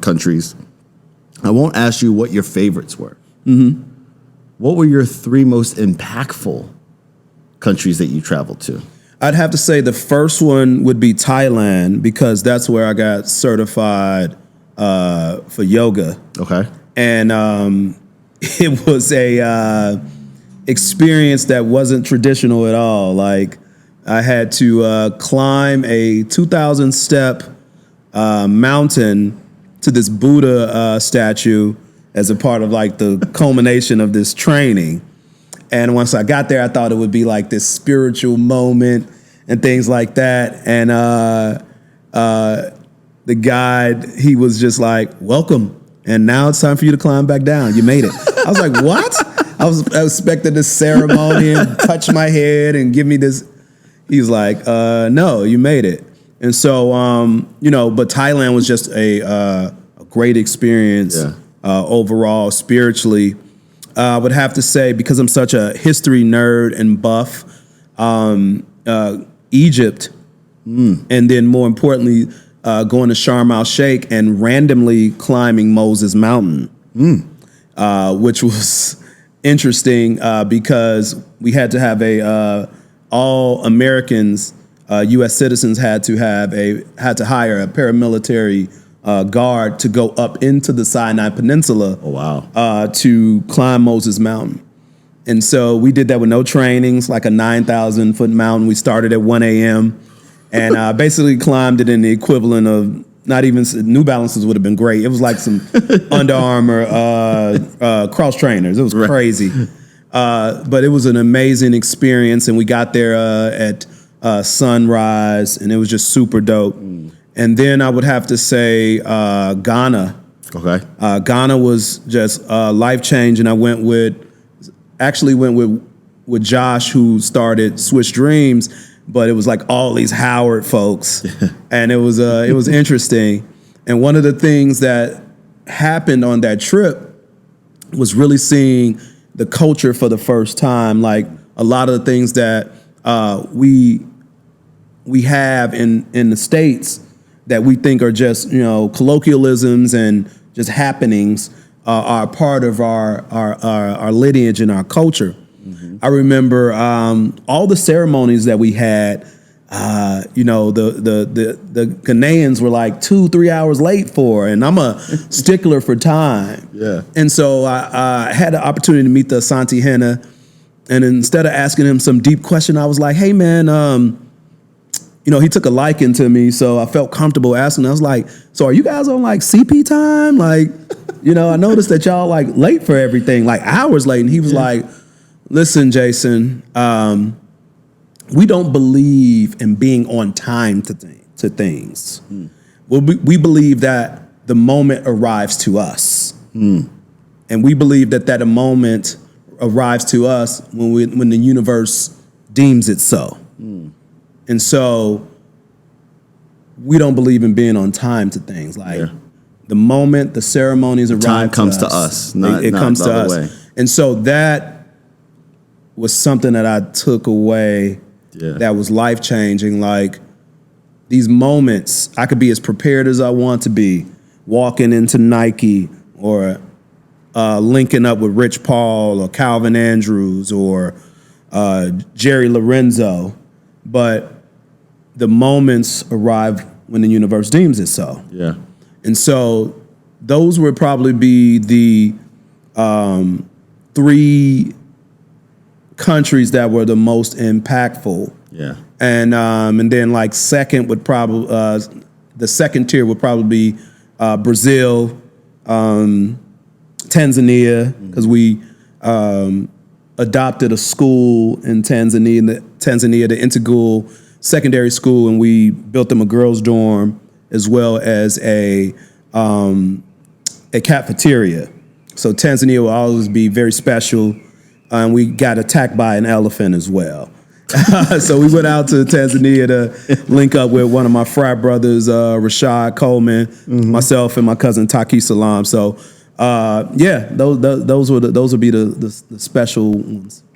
countries. I won't ask you what your favorites were. Mm-hmm. What were your 3 most impactful countries that you traveled to? I'd have to say the first one would be Thailand, because that's where I got certified for yoga. Okay. And it was a experience that wasn't traditional at all. Like, I had to climb a 2,000 step mountain to this Buddha statue as a part of like the culmination of this training. And once I got there, I thought it would be like this spiritual moment and things like that. And the guide, he was just like, welcome. And now it's time for you to climb back down. You made it. I was like, what? I was expecting this ceremony and touch my head and give me this. He was like, no, you made it. And so, but Thailand was just a great experience overall, spiritually. I would have to say, because I'm such a history nerd and buff, Egypt, and then more importantly, going to Sharm el-Sheikh and randomly climbing Moses Mountain, which was interesting because we had to have all Americans, U.S. citizens had to hire a paramilitary guard to go up into the Sinai Peninsula. Oh, wow. To climb Moses Mountain. And so we did that with no trainings, like a 9,000 foot mountain. We started at 1 a.m. and basically climbed it in the equivalent of, not even New Balances would have been great. It was like some Under Armour cross trainers. It was crazy. But it was an amazing experience. And we got there at sunrise, and it was just super dope. And then I would have to say Ghana. Okay. Ghana was just life-changing. I went with Josh, who started Swiss Dreams, but it was like all these Howard folks, and it was interesting. And one of the things that happened on that trip was really seeing the culture for the first time. Like, a lot of the things that we have in the States that we think are just colloquialisms and just happenings are part of our lineage and our culture. Mm-hmm. I remember all the ceremonies that we had. The Ghanaians were like 2-3 hours late for, and I'm a stickler for time. Yeah. And so I had the opportunity to meet the Asante Henna, and instead of asking him some deep question, I was like, "Hey, man." He took a liking to me, so I felt comfortable asking. I was like, "So are you guys on like CP time? Like, I noticed that y'all like late for everything, like hours late." And he was like, "Listen, Jason, we don't believe in being on time to things. We believe that the moment arrives to us, and we believe that a moment arrives to us when the universe deems it so." And so we don't believe in being on time to things. Like, the moment the ceremonies arrive, time comes to us. It comes to us. And so that was something that I took away that was life-changing. Like, these moments, I could be as prepared as I want to be, walking into Nike or linking up with Rich Paul or Calvin Andrews or Jerry Lorenzo. But the moments arrive when the universe deems it so. Yeah. And so those would probably be the 3 countries that were the most impactful. Yeah. And then like second would probably the second tier would probably be Brazil, Tanzania, because we adopted a school in Tanzania, the Integral Secondary School, and we built them a girls' dorm as well as a cafeteria. So Tanzania will always be very special, and we got attacked by an elephant as well. So we went out to Tanzania to link up with one of my frat brothers, Rashad Coleman, myself, and my cousin Taki Salam. So those would be the special ones.